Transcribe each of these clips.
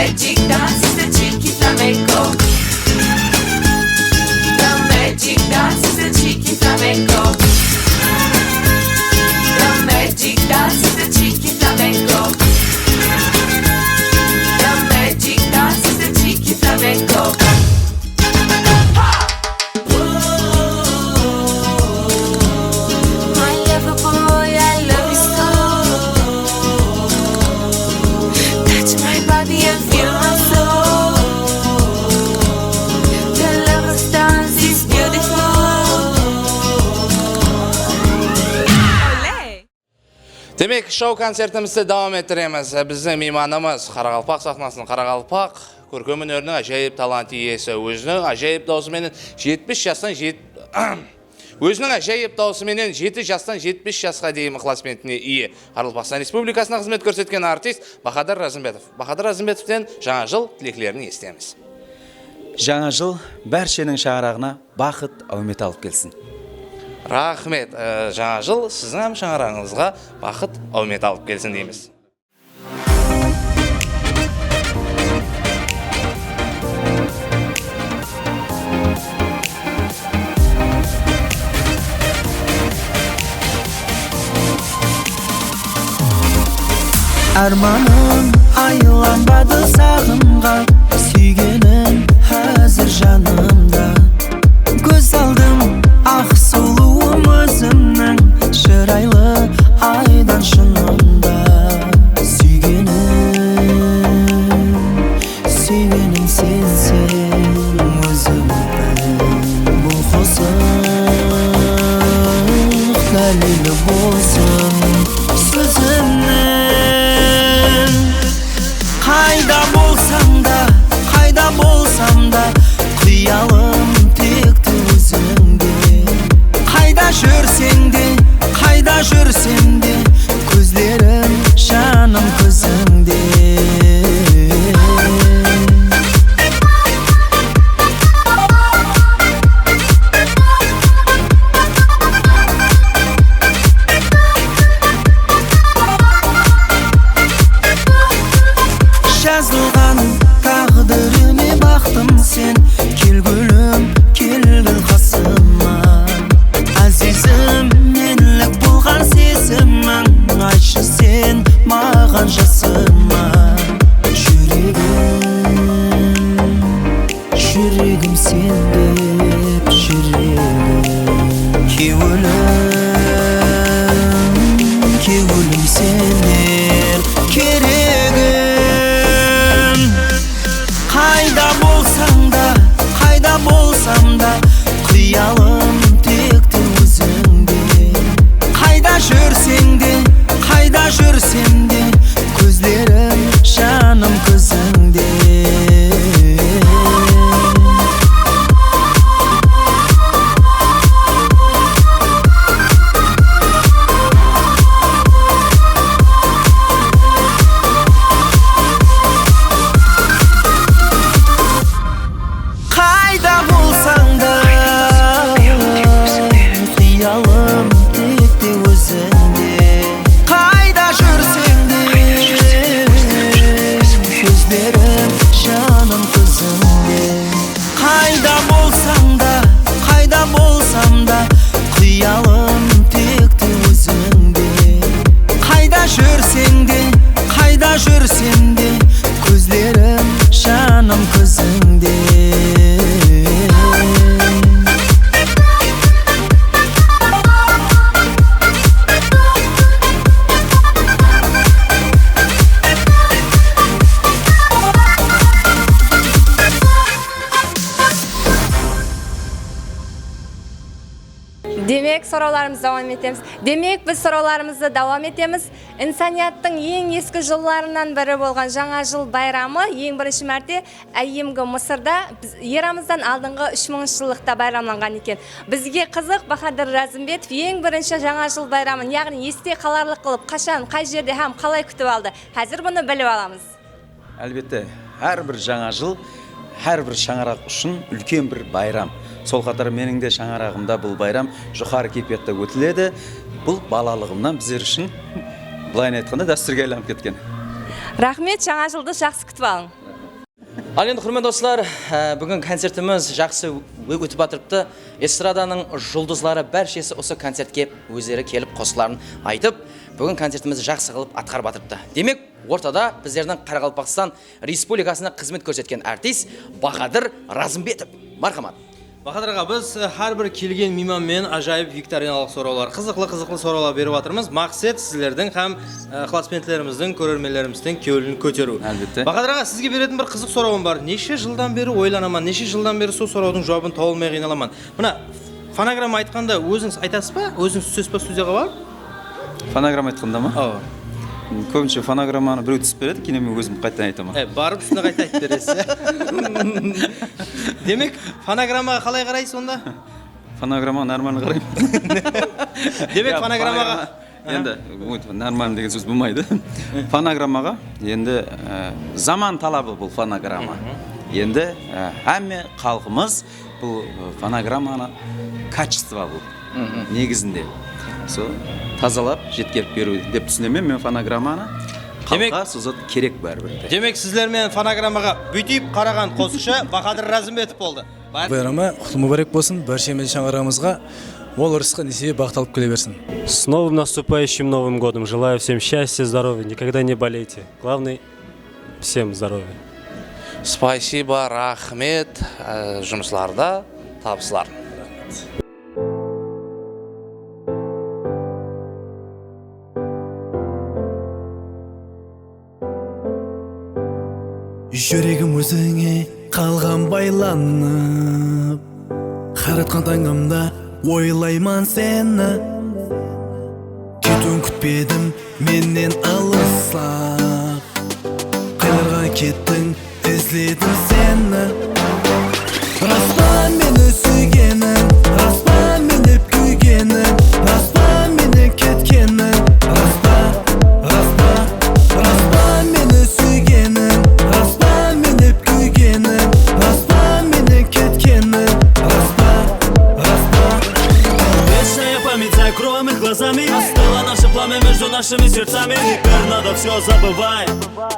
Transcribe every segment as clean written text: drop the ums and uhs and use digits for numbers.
magic dance is the cheeky flamenco. The magic dance is the cheeky flamenco. The magic dance is the cheeky flamenco. The magic dance is the cheeky flamenco. Demek şov konsertimizde devam ettiremiz. Bizim imanımız Qaraqalpaq sahnasının Qaraqalpaq көркем өнерінің ажайып талант иесі, өзінің ажайып даусыменен 70 жастан өзінің ажайып даусыменен 7 жастан 70 жасқа дейін ықыласметіне ие. Қарақалпақстан Республикасына қызмет көрсеткен артист Бахадыр Разымбетов. Бахадыр Разымбетовтен жаңа жыл тілеклерін естеміз. Жаңа жыл бәршенің шаңырағына бақыт, әумет алып келсін. Рахмет. Жаңа жыл сіздің әм шаңырағыңызға бақыт, әумет алып келсін дейміз. Armanım ayılanmadı sağımға, сүйгенім hazır жанымда. Göz aldım ақ сұлуым өзімнің, шырайлы айдан шынында. Сүйгенім сенсің өзімді, бұл қосық дәлелі болсын сөзімнің. Қайда болсам да қиялым текті өзіңде. Қайда жүрсем де көздерім жаным көзіңде. Жазылған тағдырыме бақтым сен, кел гүлім, кел қасыма. Азизім, менлік болған сезімің, айтшы сен маған жасыма. Жүрегім сен деп, жүрегім кеуілім сенер керегім. Қайда болсам да қиялым текті өзіңде. Қайда жүрсем де көздерім жаным көзіңде. Қайда болсам да қиялым текті өзіңде. Қайда жүрсем де көздерім жаным көзіңде. Демек, сорауларымызды давам етеміз. İnsaniyattың ең ескі жылларынан бірі болған жаңа жыл байрамы ең бірінші мәрте әйемгі Мысырда ерамыздан алдыңғы 3000 жылдықта байрамланған екен. Бізге қызық Бахадыр Разымбетов ең бірінші жаңа жыл байрамын, яғни есте қаларлық қылып, қашан, қай жерде һәм қалай күтіп алды. Қазір бұны біліп аламыз. Әлбетте, әрбір жаңа жыл, әрбір шаңырақ үшін үлкен бір байрам. Сол қатар менің де шаңырағымда бұл байрам жоғары кепетті өтіледі. Бұл балалығымнан біздер үшін былайын айтқанда дәстүрге айналып кеткен. Рахмет, жаңа жылды жақсы күтіп алың. Ал енді құрметті достар, бүгін концертіміз жақсы өтіп жатырыпты. Эстраданың жұлдызлары бәршесі осы концертке өздері келіп қосыларын айтып, бүгін концертімізді жақсы қылып атқарып жатырыпты. Демек, ортада біздердің Қарақалпақстан Республикасына қызмет көрсеткен артист Бахадыр Разымбетов. Мархамат. Бахадыр аға, біз әрбір келген мейманмен ажайып викториналық сұраулар, қызықлы сұраулар беріп жатырмыз. Мақсат сіздердің һәм ықыласпенділеріміздің, көрермендеріміздің көңілін көтеру. Әлбетте. Бахадыр аға, сізге беретін бір қызық сұрауым бар. Неше жылдан бері ойланамын, неше жылдан бері сол сұраудың жауабын таба алмай қиналамын. Мына фонограмма айтқанда өзіңіз айтасыз ба? Өзіңіз түсесіз ба студияға барып? Фонограмма айтқанда ма? Ау. Көбінше фонограмманы біреу түсіп береді, кейін мен өзім қайтадан айтамын. Барып үстіне қайта айтып бересіз. Демек, фонограммаға қалай қарайсыз онда? Фонограмма нормально қараймын. Демек, фонограммаға енді нормально деген сөз болмайды. Фонограммаға енді заман талабы бұл фонограмма. Енді әмме халқымыз бұл фонограмманы качество бұл негізінде. Сол тазалап жеткеріп беру деп түсінемін мен фонограмманы. Халыққа созат керек бәрібір. Демек, сіздермен фонограммаға бүйтіп қараған қосушы Бахадыр Разымбетов болды. Байрамы құтлы мүбәрәк болсын, баршамыз шаңырағымызға мол ырысқа несібе бақталып келе берсін. С новым наступающим Новым годом. Желаю всем счастья, здоровья, никогда не болейте. Главное, всем здоровья. Спасибо, рахмет, жұмысларда табыстар. Жүрегім өзіңе қалған байланып, қаратқан таңымда ойлайман сені. Кетуін күтпедім менен алысап, қайларға кеттің іздедім сені. Распа мені сүйгенің, распа мені күйгенің, распа мені кеткенің. Распа мені сүйгенің, распа мені күйгенің, распа мені кеткенің. Вечная память, закроем их глазами. Остыло наше пламя между нашими сердцами. Теперь надо все забывай.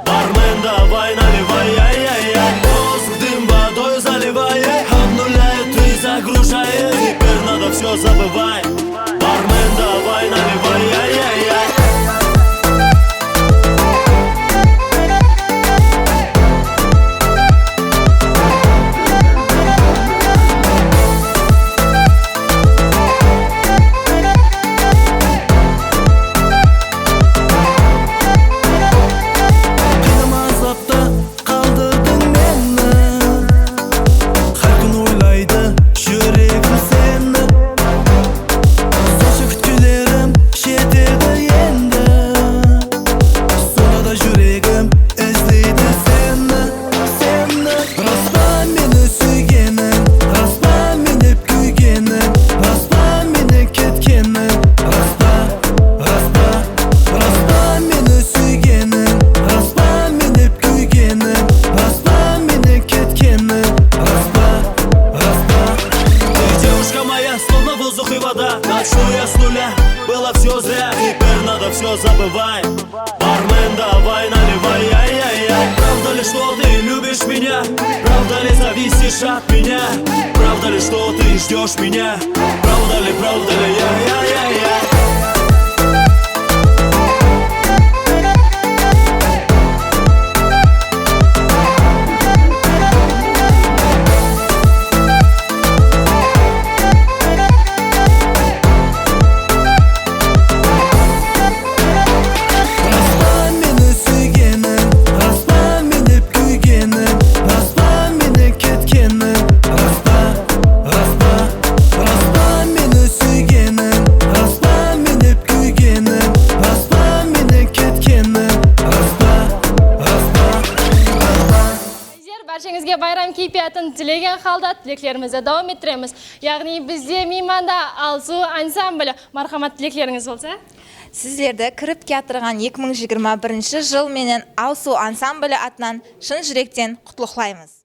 Бармен, давай наливай, ай-яй-яй. Воздух, дым водой заливай. Обнуляет и загружает. Теперь надо все забывай. Бармен, давай наливай, ай-яй-яй. Bayram keyfiyatını dilеген halda dileklerimize devam ettiremiz. Yani bizde mimanda Alsu ansambli marhamat dilekleriniz olsa? Sizlerde kіріп келатырған 2021 жыл менен Алсу ансамблі атынан шын жүректен құттықтаймыз.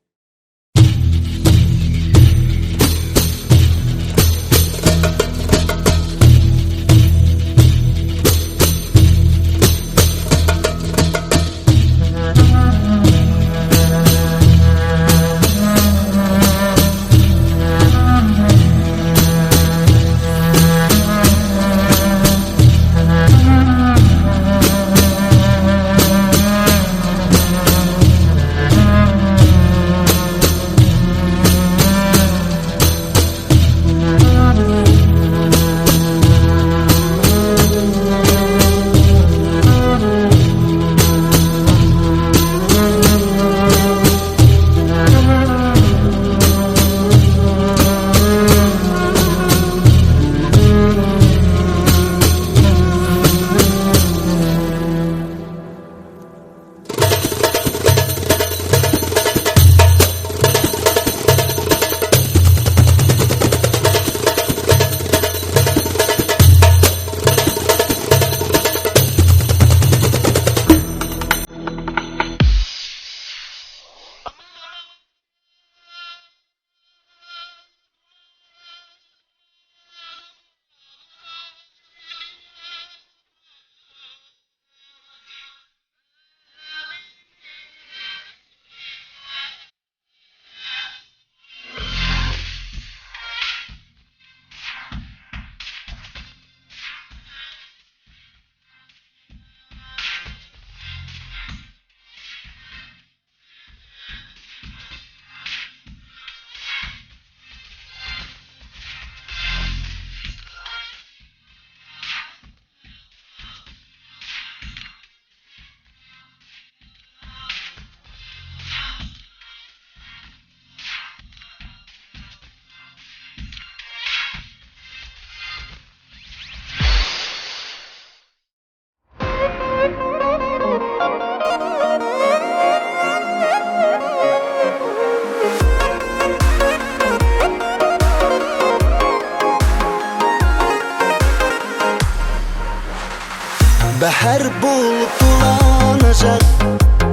Bahar bulup bulanacak,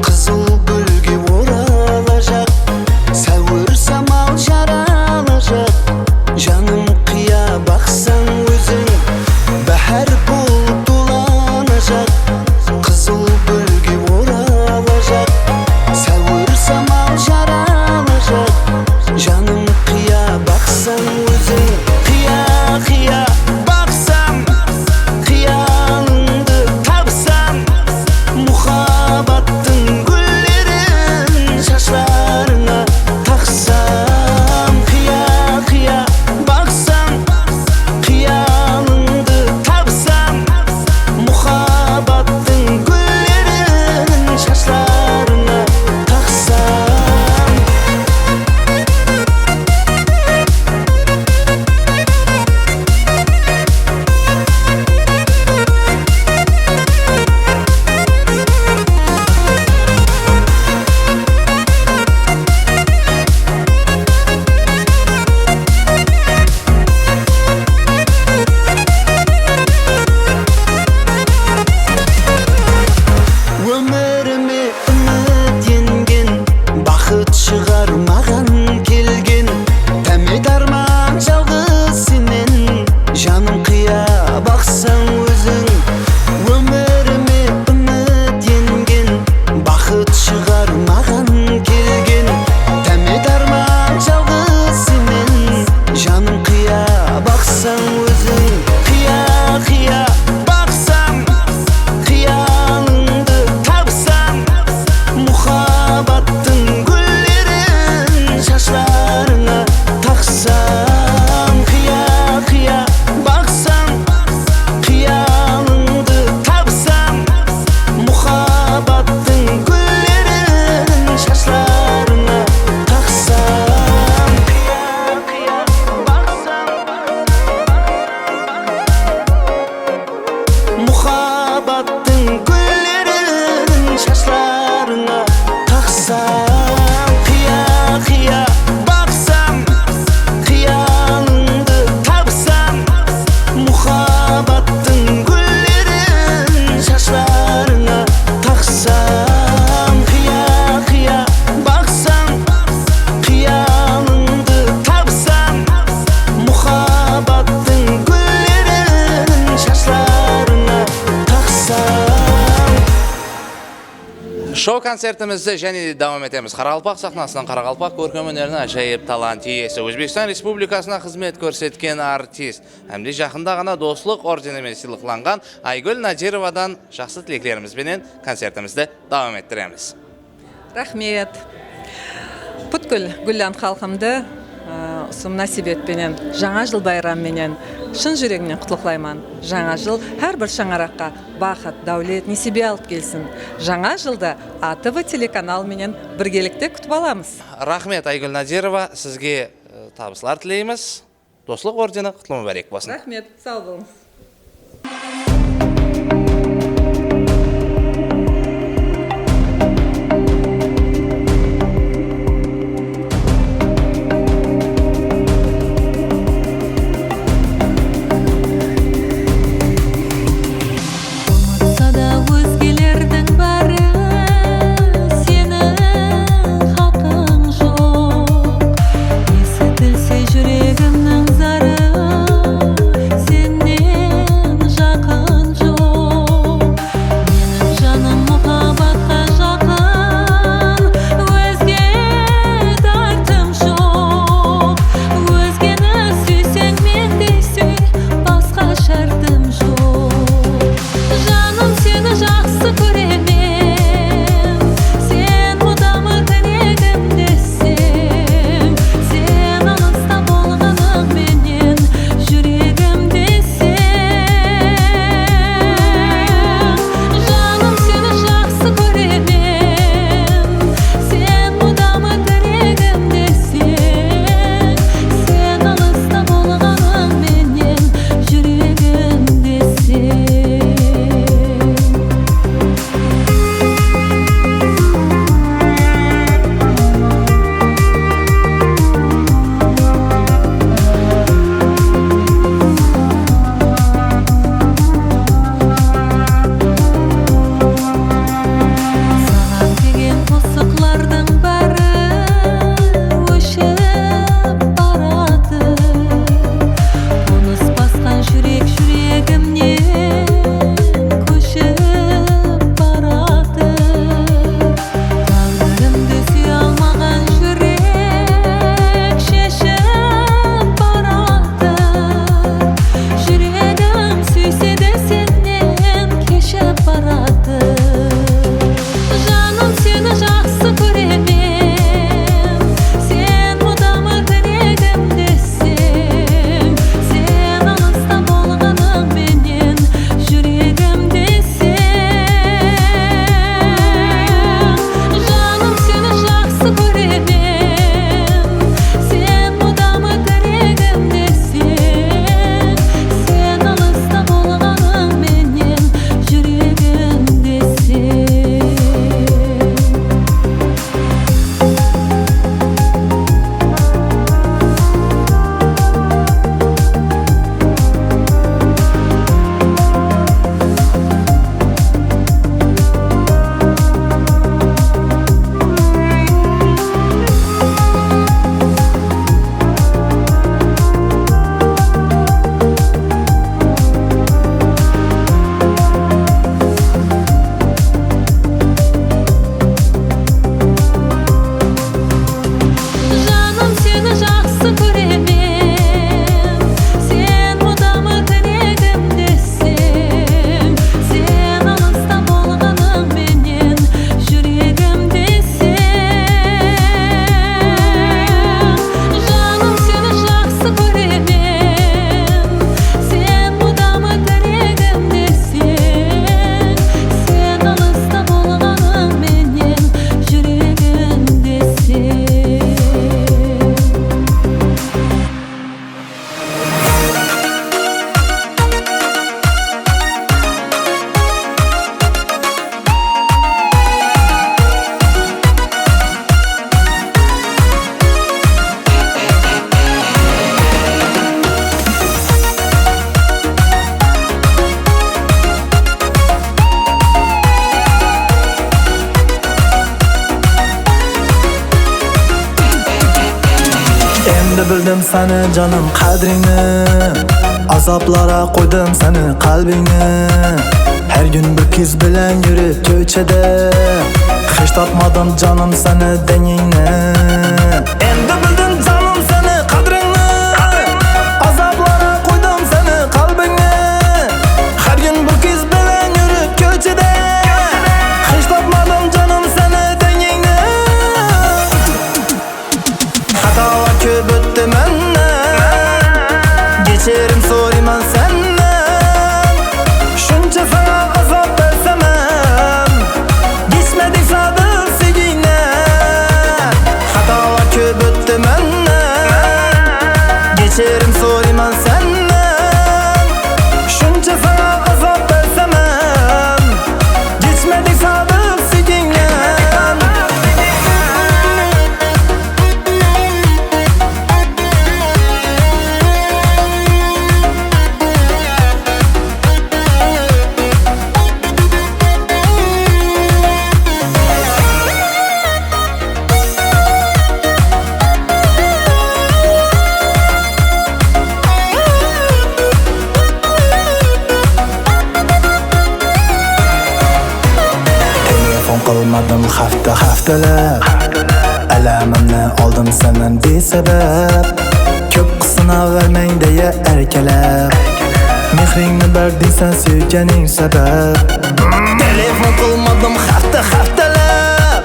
kızıl gülge oralacak, savur samal jaralacak, canım kıya baksan özün. Bahar bulup bulanacak, kızıl gülge oralacak, savur samal jaralacak, canım kıya baksan özün. Kıya kıya baksam, kıyalındı tapsam, muhabbattın güllerin şaşlarına taksam. Kıya kıya baksam, kıyalındı tapsam, muhabbattın güllerin şaşlarına taksam. Ömürüme ümit yengen, bakıt çıgarmagan kelgen, temi darman жалгыз senen, canım kıya baksan özün. Ömürüme ümit yengen, bakıt çıgarmagan kelgen, temi darman жалгыз senen, canım kıya baksan özün. Kıya kıya baksam, kıyalındı tapsam, muhabbattın güllerin şaşlarına taksam. Kıya kıya baksam, kıyalındı tapsam, muhabbattın güllerin şaşlarına taksam. Kıya kıya baksam, muhabbattın güllerin şaşlarına taksam. Kıya kıya baksam, kıyalındı tapsam, muhabbattın güllerin şaşlarına taksam. Kıya kıya baksam, kıyalındı tapsam, muhabbattın güllerin şaşlarına taksam. Шоу концертімізді және де давам етеміз. Қарақалпақ сахнасынан Қарақалпақ көркем өнерінің ажайып талант иесі, Өзбекстан Республикасына қызмет көрсеткен артист, әмде жақында ғана достық орденімен сыйлықланған Айгүл Надировадан жақсы тілеклерімізбенен концертімізді давам еттіреміз. Рахмет. Бүткіл Гүллан халқымды осы мұнасибетпенен, жаңа жыл байрамменен шын жүрегімнен құттықтаймын. Жаңа жыл әрбір шаңыраққа бақыт, дәулет, несібе алып келсін. Жаңа жылда АТВ телеканалменен біргелікте күтіп аламыз. Рахмет, Айгүл Надирова, сізге табыстар тілейміз. Достық ордені құтлы мүбәрек болсын. Рахмет, сау болыңыз. Жүрегімнің зары сенен bildim seni canım qadringni, azoblara qo'ydim seni qalbingni. Her gün bir kız bilen yürüp ko'chada, hiç topmadım canım seni dengingni. Endi bildim canım seni qadringni, azoblara qo'ydim seni qalbingni. Her gün bir kız bilen yürüp ko'chada, hiç topmadım canım seni dengingni. Hatalar ko'p o'tdi mendan, kechirim so'rayman sendan. Shuncha sana azob bersam ham, kechmadik sadir sevgingdan. Hatalar ko'p o'tdi mendan, kechirim so'rayman sendan. Shuncha sana azob bersam ham, kechmadik sadir sevgingdan. Telefon qilmadim haftalab, alamimni oldim senden besabab. Ko'p qisinavermang deya erkalab, mehringni ber deysan sevganing sabab. Telefon qilmadim haftalab,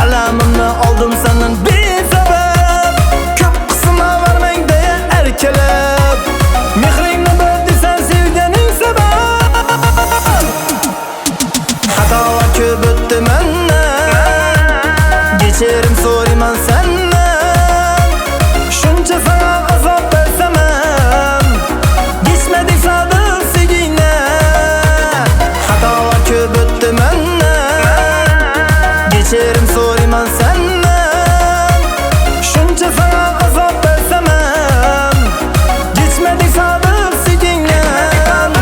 alamimni oldim senden besabab. Ko'p qisinavermang deya erkalab, mehringni ber deysan sevganing sabab. Hatalar ko'p o'tdi mendan, kechirim so'rayman sendan. Shuncha sana azob bersam ham, kechmadik sadir sevgingdan. Hatalar ko'p o'tdi mendan, kechirim so'rayman sendan. Shuncha sana azob bersam ham, kechmadik sadir sevgingdan.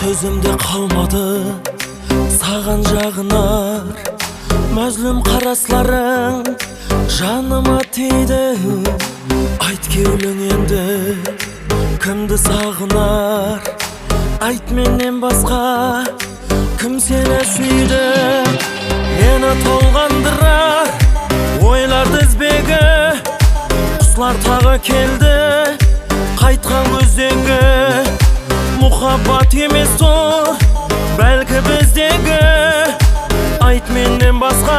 Sözümde kalmadı sağan жағынар, mazlum qaraslarың жаныма тиді. Айт келің енді кімді сағынар, айт менен басқа кім сені сүйді. Мені толғандырар ойлар тізбегі, құслар тағы келді қайтқан көздегі. Muhabbat емес тұр бәлкі біздегі, айт менен басқа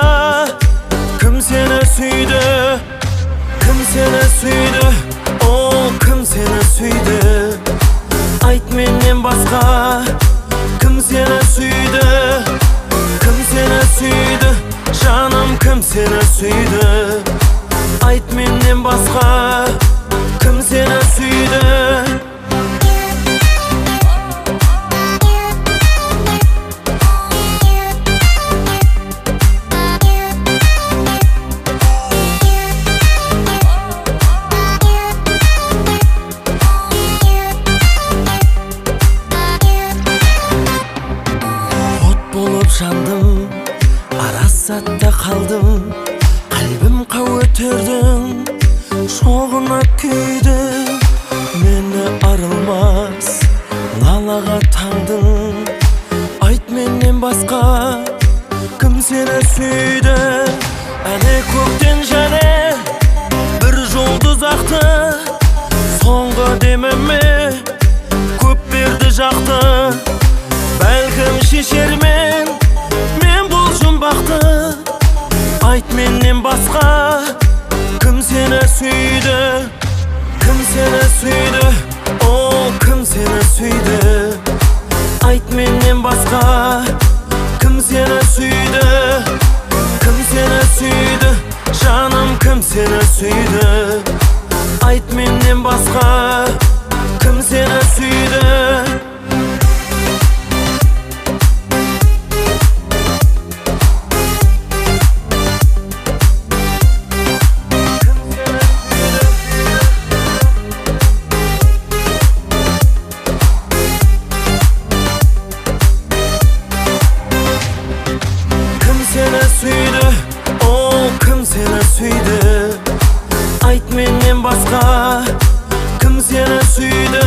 кім сені сүйді. Кім сені сүйді, о кім сені сүйді. Айт менен басқа кім сені сүйді. Кім сені сүйді, жаным кім сені сүйді. Айт менен басқа кім сені сүйді. Жанdım, arasatта қалдым, қалбім қауөтердің, шоғына күйді. Мені арылмас, налаға таңдың, айт менен басқа кім сені сүйді. Әне көктен және бір жұлдыз ақты, соңғы демі menden başka kim seni süydü? Kim seni süydü? O kim seni süydü? Ayt menden başka kim seni süydü? Kim seni süydü? Canım kim seni süydü? Ayt menden başka kim seni süydü? Ayt menden başka kim seni süydü?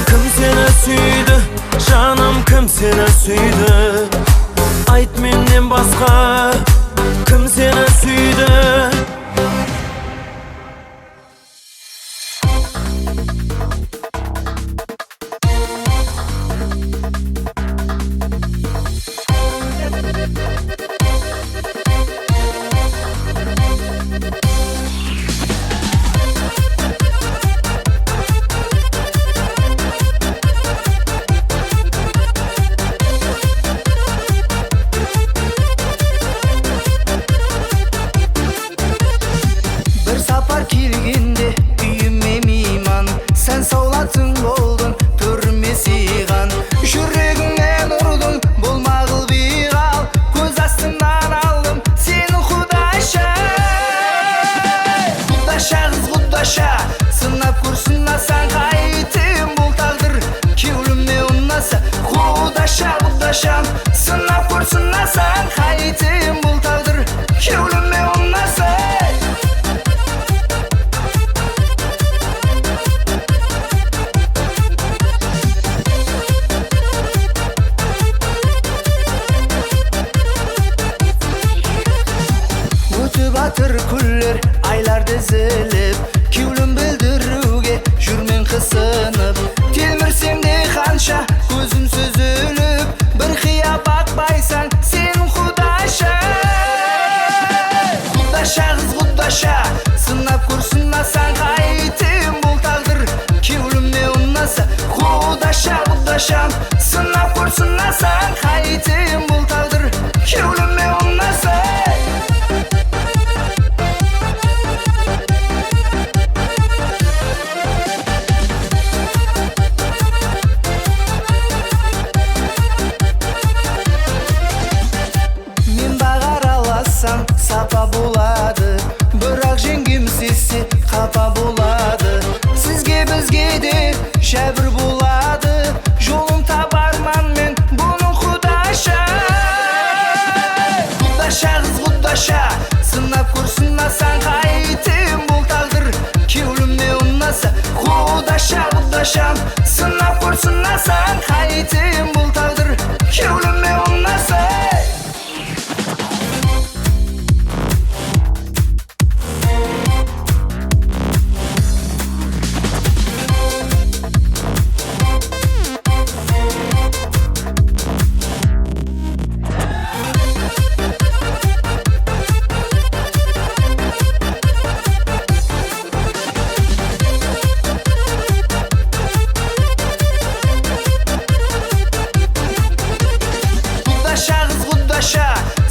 Kim seni süydü? Canım kim seni süydü? Ayt menden başka kim seni süydü? Bir sapar kilgindi üyüme miman, sen savlatın boldun türmesigan. Yüreğimden urdun bulmağıl bir al, göz astından aldım seni Kudaşa. Kudaşa kız Kudaşa, sınap kursunla sen kayıtım bul tağdır. Kevlimde unnasa Kudaşa Kudaşam, sınap kursunla sen kayıtım bul tağdır. Kevlimde unnasa. Batır kuller aylar dizilip, kevlim bildiruge jürmen kısınıp. Telmirsem de kança gözüm süzülüp, bir hiya bakbaysan sen Kudaşa. Kudaşa kız Kudaşa, sınap kursunla sen kayıtım bul tağdır. Kevlimde unnasa Kudaşa Kudaşam, sınap kursunla sen kayıtım bul tağdır. Kevlimde unnasa. Sapa buladı, bırak jengim sesi kapa buladı. Sizge bizge de şebir buladı, jolum tabarman men bunu Kudaşa. Kudaşa kız Kudaşa, sınap kursunla sen kayıtım bul tağdır. Kevlimde unnasa Kudaşa Kudaşam, sınap kursunla sen kayıtım bul tağdır. Kevlimde unnasa.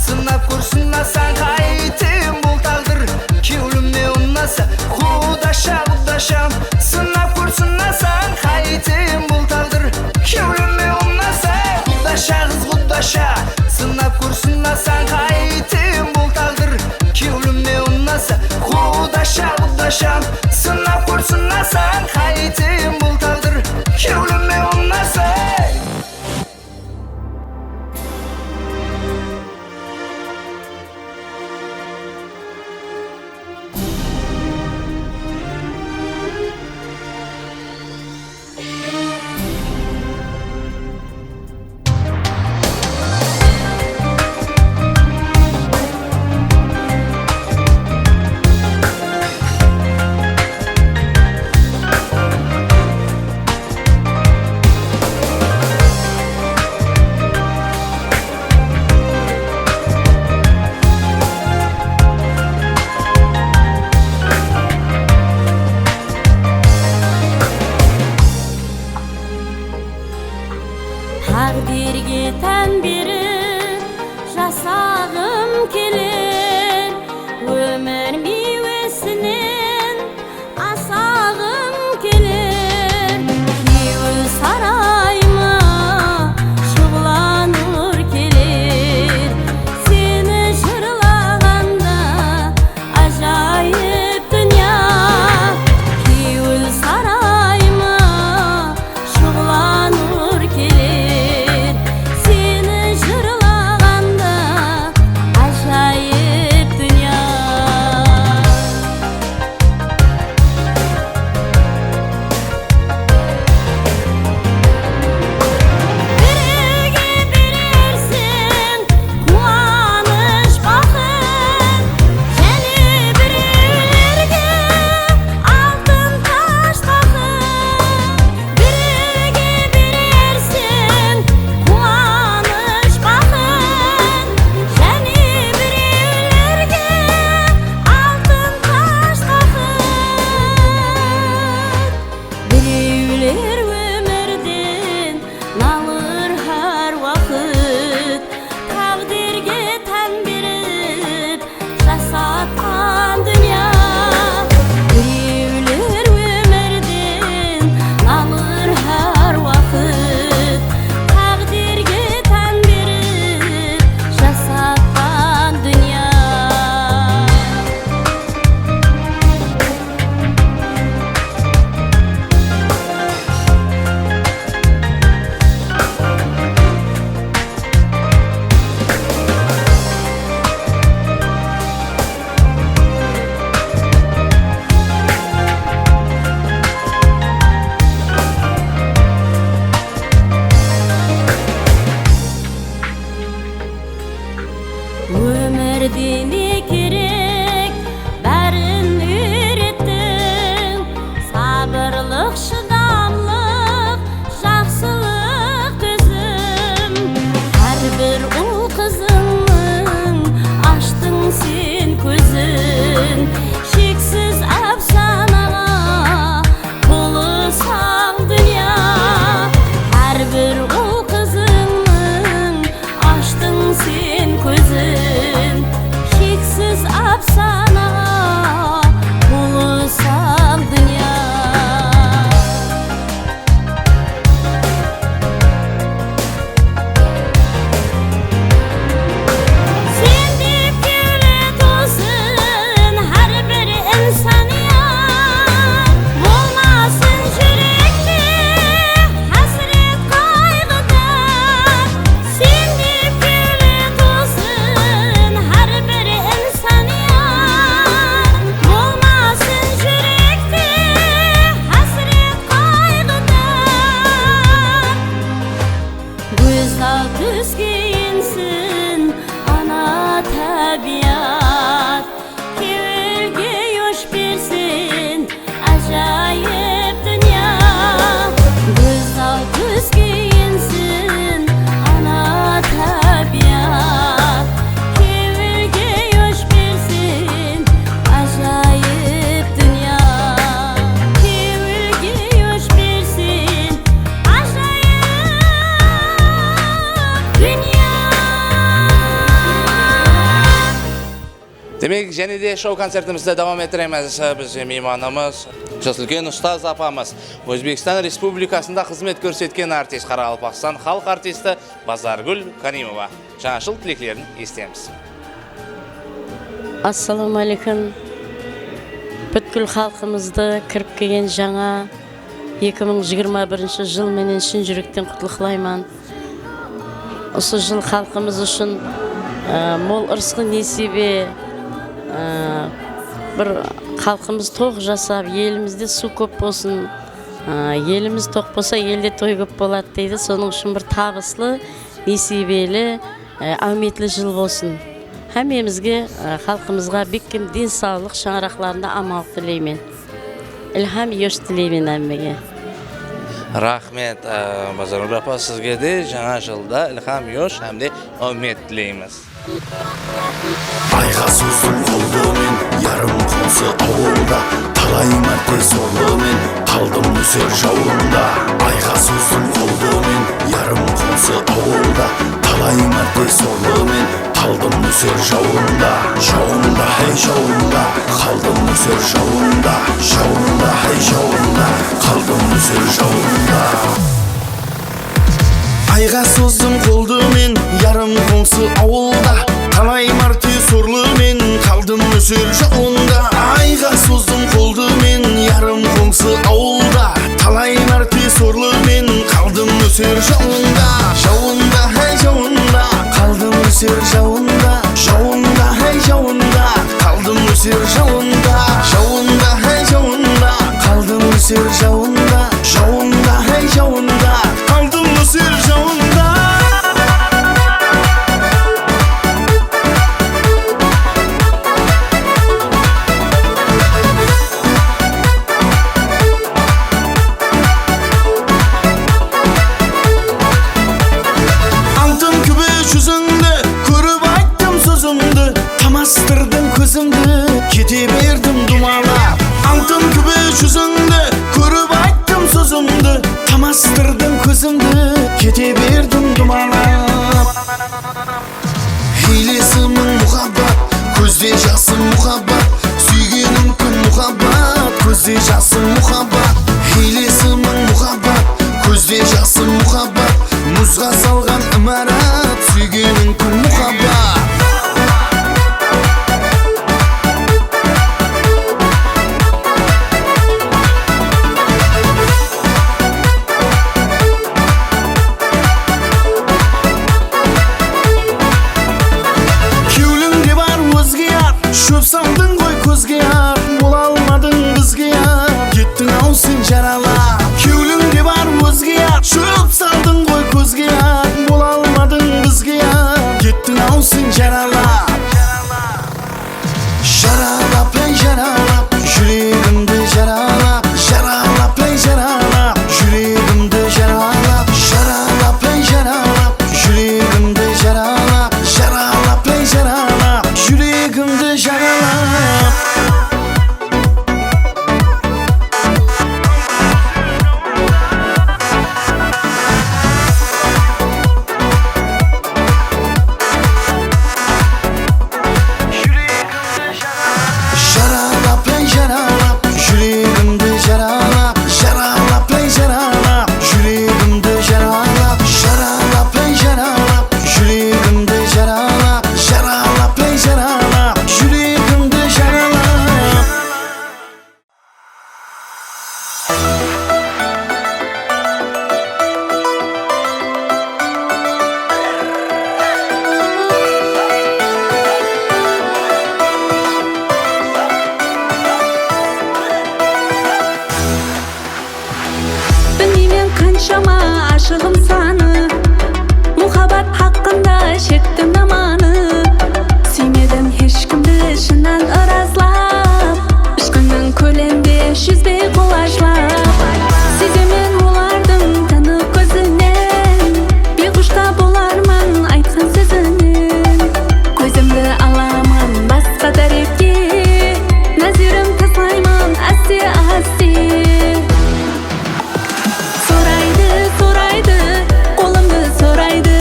Sınap kursunla sen kayıtım bul tağdır. Kevlimde unnasa Kudaşa Kudaşam, sınap kursunla sen kayıtım bul tağdır. Kevlimde unnasa Kudaşa kız Kudaşa, sınap kursunla sen kayıtım bul tağdır. Kevlimde unnasa Kudaşa Kudaşam, sınap kursunla sen kayıtım bul tağdır. Kevlimde unnasa. және де шоу концертімізді давам ettіреміз. Біз мейманымыз Жасылкен ұстаз апамыз. Өзбекстан Республикасында қызмет көрсеткен артист, Қарақалпақстан халық артисті Базаргүл Каримова. Жаңа жыл тілектерін естеміз. Ассаламу алейкум. Бүткіл халқымызды кіріп келген жаңа 2021 жыл менен шын жүректен құтлықлайман. Осы жыл халқымыз үшін мол ырысқы несібе, бір халқымыз тоқ жасап, елімізде су көп болсын, еліміз тоқ болса, елде той көп болады дейді. Соның үшін бір табыслы, несібелі, әуметлі жыл болсын. Әмемізге, халқымызға беккім денсаулық шаңырақларында амалық тілеймен. Ілхам еш тілеймен әммеге. Рахмет, Базаргүл апа, сізге де жаңа жылда ілхам еш әмде үмет тілейміз. Айға создым қолдымен, ярым қонсы ауылда, талай мәрте сорлымен, қалдым нөсер жауында. Айға создым қолдымен, ярым қонсы ауылда, талай мәрте сорлымен, қалдым нөсер жауында. Жауында, хей жауында, қалдым нөсер жауында. Жауында, хей жауында, қалдым нөсер жауында. Айға создым қолдымен, ярым қонсы ауылда, талай мәрте сорлымен, қалдым нөсер жауында. Айға создым қолдымен, ярым қонсы ауылда, талай мәрте сорлымен, қалдым нөсер жауында. Жауында, хей жауында, қалдым нөсер жауында. Жауында, хей жауында, қалдым нөсер жауында. Жауында, хей жауында, қалдым нөсер жауында. Жауында, хей жауында, қалдым нөсер жауында. Антым күбі жүзіңді, көріп айттым сөзімді, тамастырдым көзімді, кете бердім думалап. Антым күбі жүзіңді, көріп айттым сөзімді, тамастырдым көзімді, кете бердім думалап. Хейлесімің мұхаббат, көзде жасым мұхаббат, сүйгенім күн мұхаббат, көзде жасым мұхаббат. Хейлесімің мұхаббат, көзде жасым мұхаббат, мұзға салған імарат, сүйгенім күн мұхаббат. Шөп салдың ғой көзге ар, бола алмадың бізге ар, кеттің ау сен жаралап. Кеуліңде бар өзге ар, шөп салдың ғой көзге ар, бола алмадың бізге ар, кеттің ау сен жаралап. Жаралап, ей жаралап, жүрегімді жаралап. Жаралап, ей жаралап, жүрегімді жаралап. Жаралап, ей жаралап, жүрегімді жаралап. Жаралап, ей жаралап, жүрегімді жаралап. Жаралап, ей жаралап, жүрегімді жаралап. Жаралап, ей жаралап, жүрегімді жаралап. Жаралап, ей жаралап, жүрегімді жаралап. Жаралап, ей жаралап, жүрегімді жаралап. Білмеймін қаншама ашығым саны, мұхаббат хақында шеттім наманы. Сүймедім ешкімді шыннан ыразлап, ішқанның көлемде жүзбей қолашлап. Сеземен олардың танып көзінен, бейқұшта болармын айтқан сөзінен. Көзімді аламын басқа тарифке, нәзірім таслаймын әсте-әсте. Сорайды, сорайды, қолымды сорайды,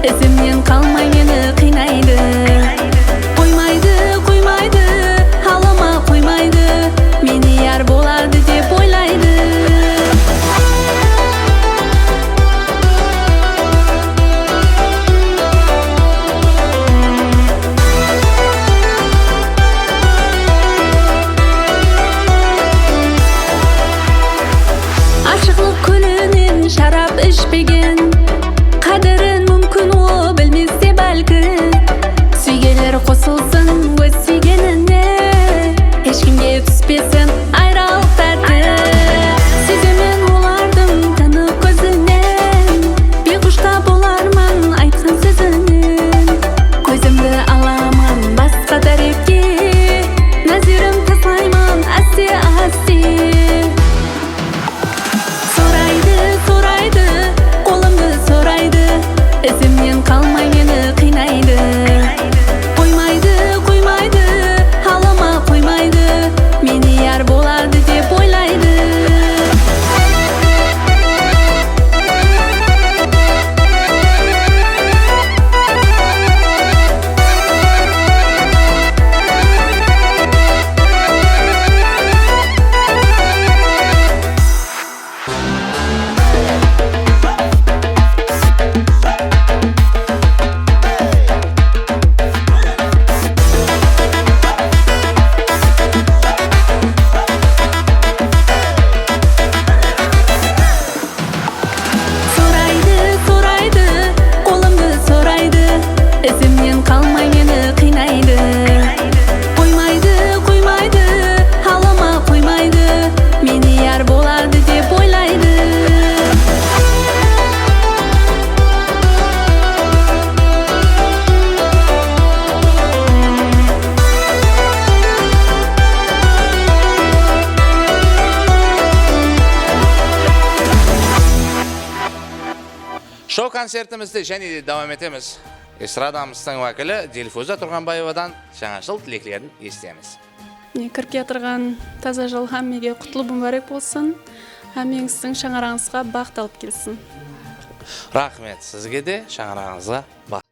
ізімнен қалмай мені konsertimizde және devam etemiz. Estradamыздың vakili Dilfuza Turg'anboyevadan жаңа жыл тілектерін естиміз. Кіріп кетірген таза жыл хаммеге құтлы мүбәрек болсын. Хаммеңіздің шаңараңызға бақыт алып келсін. Рахмет сізге де шаңырағыңызға бақыт.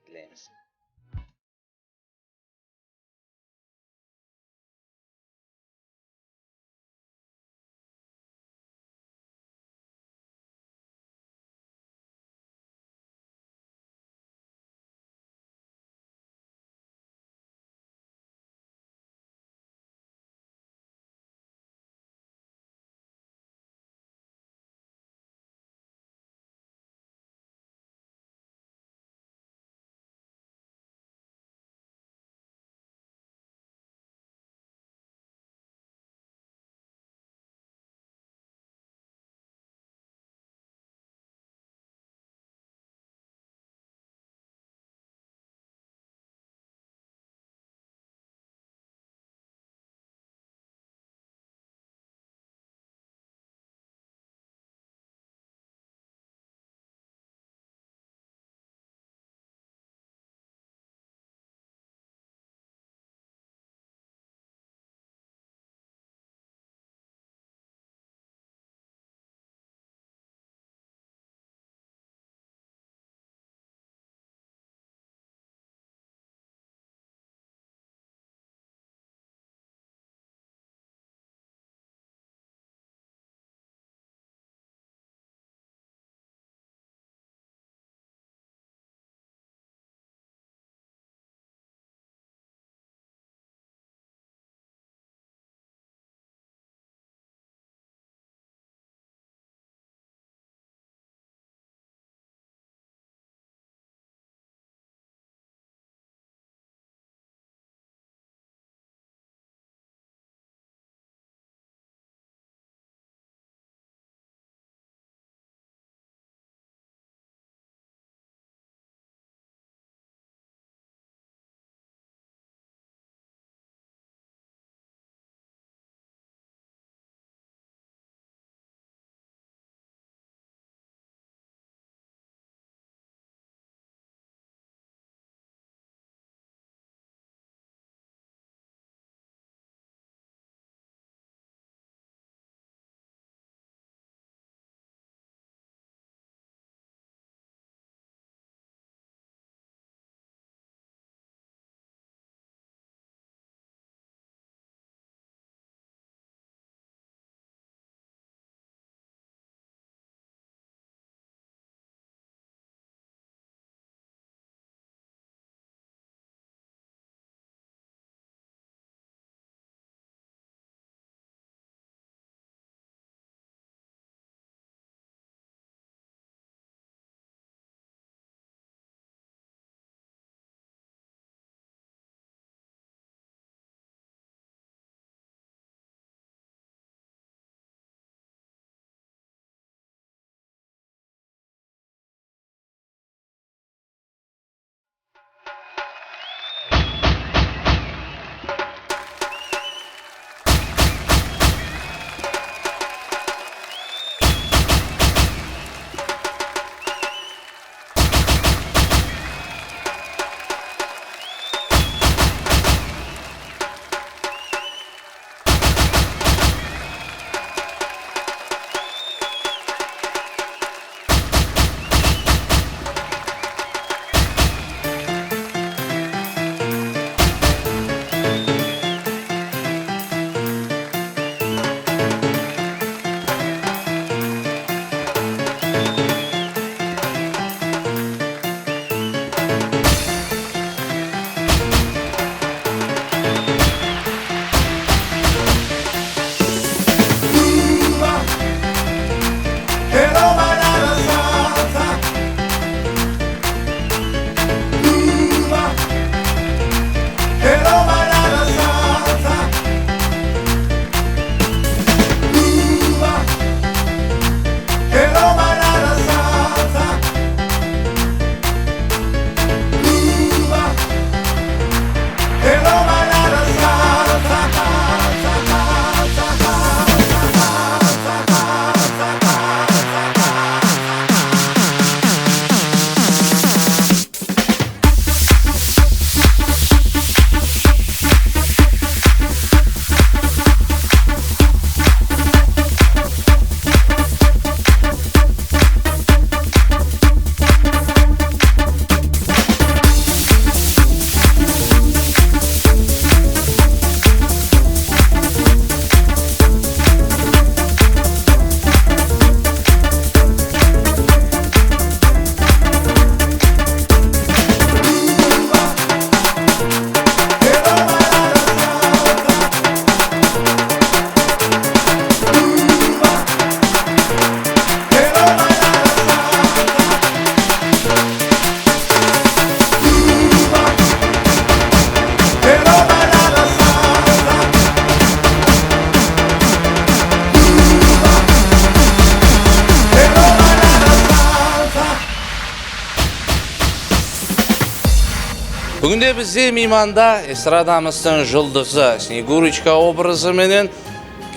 Бүгінде бізде мейманда эстрадамыздың жұлдызы Снегурочка образы менен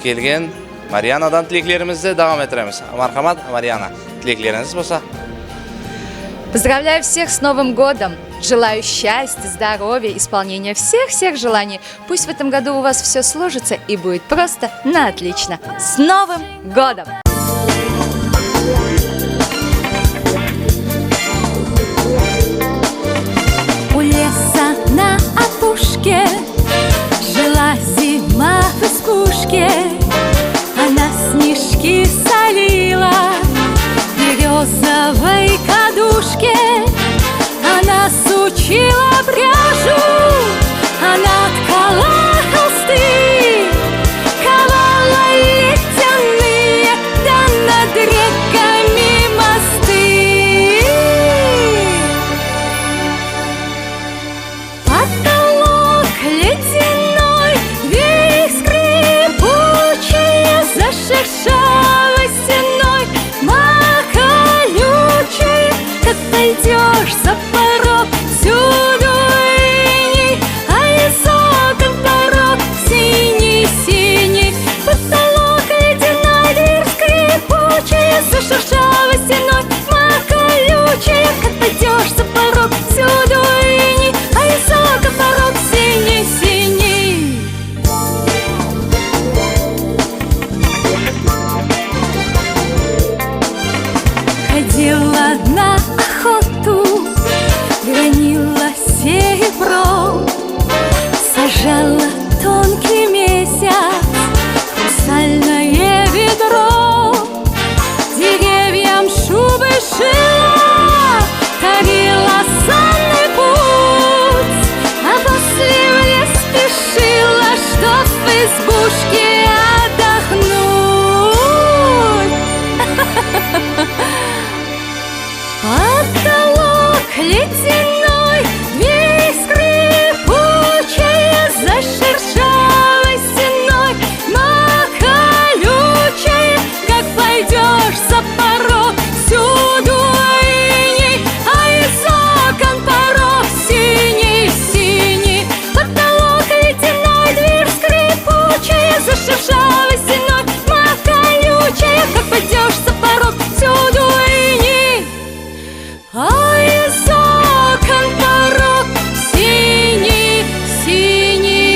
келген Марьянадан тілеклерімізді давам етіреміз. Мархамат, Марьяна, тілеклеріңіз болса. Поздравляю всех с Новым годом! Желаю счастья, здоровья, исполнения всех желаний. Пусть в этом году у вас все сложится и будет просто на отлично. С Новым годом! У леса на опушке жила зима в избушке. Она снежки солила в березовой кадушке. Она сучила пряжу, она ткала холсты, ковала ледяные, да над реками мосты. Потолок ледяной, весь скрипучий, зашершал стеной, мах колючий. Как пойдешь за порог, всюду иней, а из окон порог синий-синий. Потолок ледяной, дверь скрипучая, зашуршала стеной, мах колючая. Как пойдешь за порог, всюду иней, а из окон порог синий-синий. Ходила на охоту, гранила серебром, сажала тонкий месяц, хрустальное ведро, деревьям шубы шила, тарила санный путь, а после в лес спешила, чтоб в избушке отдохнуть. Потолок ледяной, дверь скрипучая, зашершала стеной, мах колючая. Как пойдешь за порог, всюду иней, а из окон порог синий-синий. Потолок ледяной, дверь скрипучая, зашершала стеной, мах колючая. Как пойдешь за порог, всюду иней, а из окон порог синий-синий.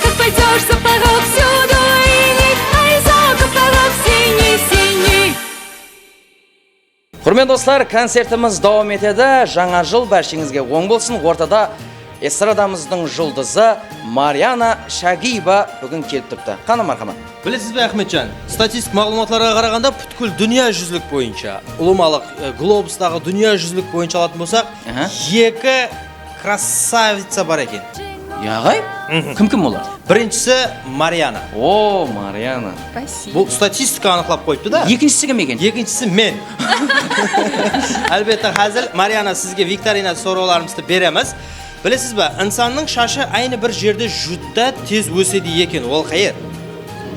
Как пойдешь за порог, всюду иней, а из окон порог синий-синий. Құрметті достар, концертіміз давам етеді. Жаңа жыл бәршіңізге оң болсын. Ортада эстрадамыздың жұлдызы Марьяна Шагиева бүгін келіп тұрды. Қаны мархамат. Білесіз бе, Ахметжан, статистик мағлұматларға қарағанда бүткіл дүния жүзілік бойынша, ұлымалық глобустағы дүния жүзілік бойынша алатын болсақ, екі красавица бар екен. Яғай? Кім олар? Біріншісі Марьяна. О, Марьяна. Бұл статистика анықлап қойыпты да. Екіншісі кім екен? Екіншісі мен. Әлбетте қазір Марьяна сізге викторина сұрауларымызды береміз. Білесіз бе, инсанның шашы айны бір жерде жүдді тез өседі екен. Ол қайыр?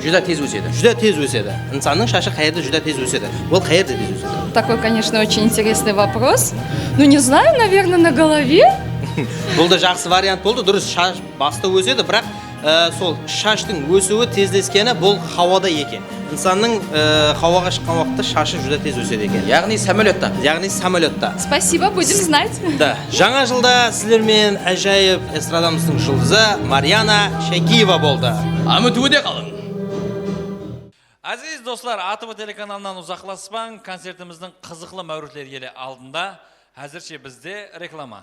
Жүдә тез өседі. Жүдә тез өседі. Инсанның шашы қайырда жүдә тез өседі. Ол қайырда тез өседі. Такой, конечно, очень интересный вопрос. Ну, не знаю, наверное, на голове. Бұл да жақсы вариант болды. Дұрыс, шаш баста өседі, бірақ сол шаштың өсуі тезлескені бұл хауада екен. Инсанның хауаға шыққан уақытта шашы жүдә тез өседі екен. Яғни самолетта. Яғни самолетта. Спасибо, будем знать. Да. Жаңа жылда сіздермен әжайып эстрадамыздың жұлдызы Марьяна Шагиева болды. Үмітуде қалың. Aziz dostlar, ATV телеканалынан ұзақласпаң, концертіміздің қызықлы мәурітлер елі алдында. Әзірше бізде реклама.